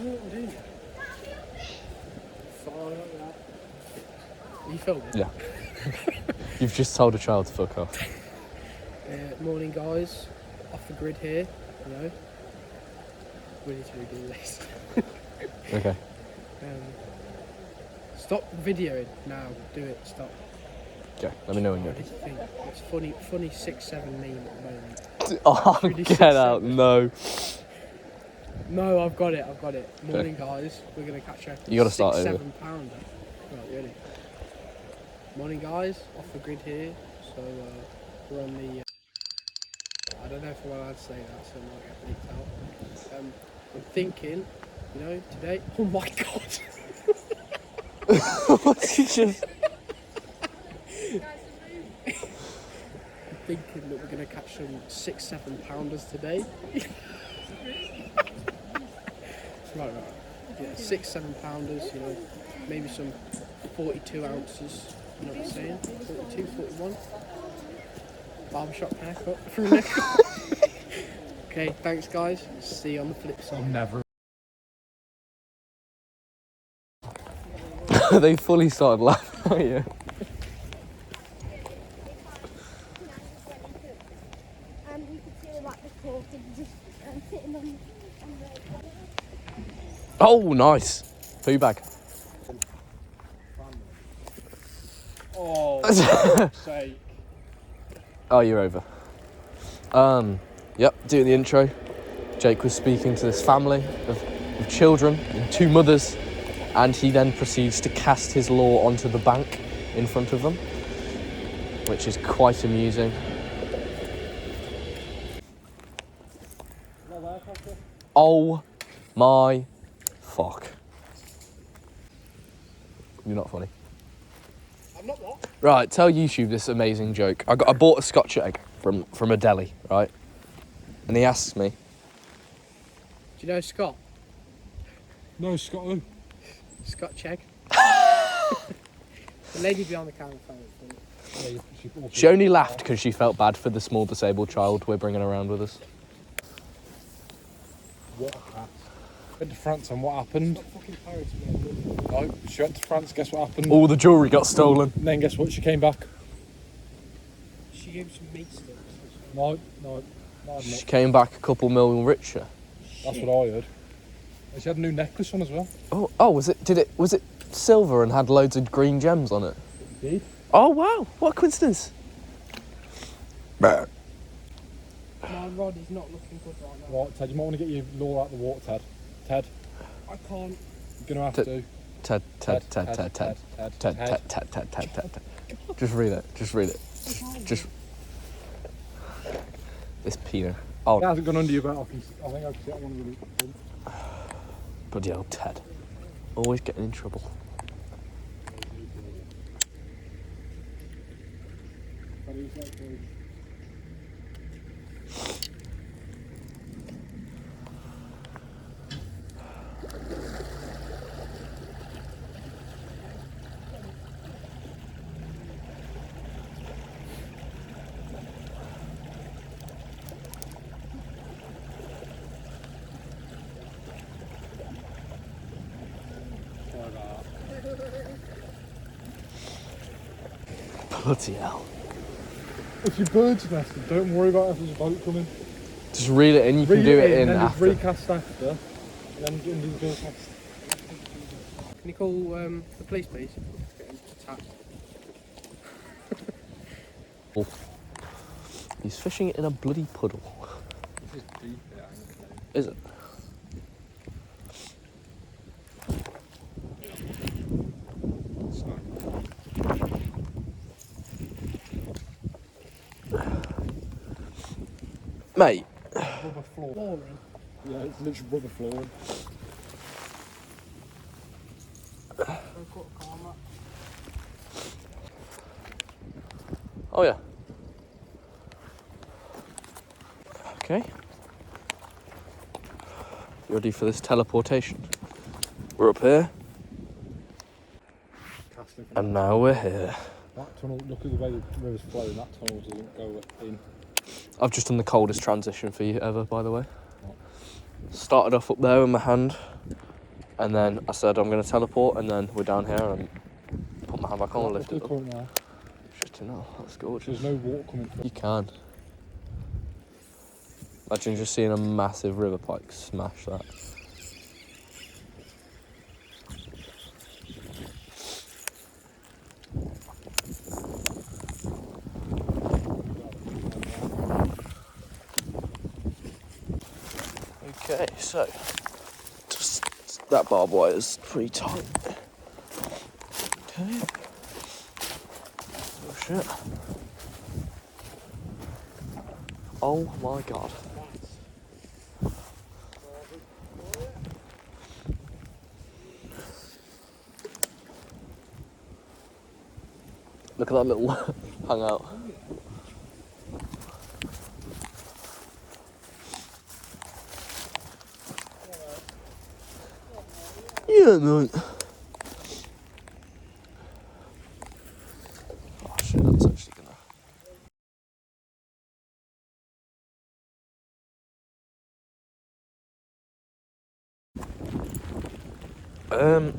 what we're doing. Far like that. Are you filming? Yeah. You've just told a child to fuck off. Morning, guys. Off the grid here, you know. We need to redo this. Okay. Stop videoing now. Do it. Stop. Okay, let me know when you're What ready. do you think? It's funny 6-7 meme at the moment. Oh, Really get 6-7. out, no. No, I've got it. Morning, guys. We're gonna catch a You gotta start over. 6-7 pounder. Right, ready. Morning, guys. Off the grid here. So we're on the. I don't know if I'm allowed to say that, so I might get leaked out. I'm thinking, you know, today. Oh my god! What's he just... I'm thinking that we're going to catch some 6-7 pounders today. Right. Yeah, 6-7 pounders, you know, maybe some 42 ounces, you know what I'm saying? 42, 41. Barbershop haircut through neck. Okay, thanks guys. See you on the flip side. I'm never. They fully started laughing at you. And we could see like the cork and just sitting on the Oh, nice. Poo bag. Oh, for fuck's sake. Oh, you're over. Yep, doing the intro. Jake was speaking to this family of children and 2 mothers, and he then proceeds to cast his law onto the bank in front of them, which is quite amusing. Oh my fuck. You're not funny. I'm not what? Right, tell YouTube this amazing joke. I bought a Scotch egg from a deli, right? And he asks me, Do you know Scott? No, Scott who? Scotch egg. The lady behind the camera found it. Yeah, she only laughed because she felt bad for the small disabled child we're bringing around with us. What a pass. Went to France and what happened? Stop fucking Paris, man. No, she went to France, guess what happened? All the jewellery got stolen. And then guess what, she came back. She gave some meat sticks. No, not She came back a couple million richer. That's what I heard. And she had a new necklace on as well. Oh, was it silver and had loads of green gems on it? Indeed. Oh wow, what a coincidence. My rod is not looking good right now. Right, Ted, you might want to get your law out the water, Ted. Ted, I can't. you're going to have to. Ted. Just read it. Just. This peanut. Oh, It hasn't gone under your belt. I think I can see that one really. bloody hell, Ted. Always getting in trouble. Bloody hell. If your bird's nested, don't worry about if there's a boat coming. Just read it in, you can do it in and then after. just recast after, and then do the bill cast. Can you call the police, please? Getting attacked. He's fishing in a bloody puddle. This is deep, yeah. Is it? Mate, Rubber floor. Flooring. Yeah, it's literally rubber flooring. oh yeah. Okay. You ready for this teleportation? We're up here, Casting from and now we're here. that tunnel. Look at the way the river's flowing. That tunnel doesn't go in. I've just done the coldest transition for you ever, by the way. Started off up there with my hand, And then I said I'm going to teleport, and then we're down here and put my hand back on and lift Look it at the up. current now. Shit, no, that's gorgeous. There's no water coming from You can. Imagine just seeing a massive river pike smash that. Okay, so just that barbed wire is pretty tight. Okay. Oh shit. Oh my god. Look at that little hangout. Yeah, no. Oh shit, that's actually gonna.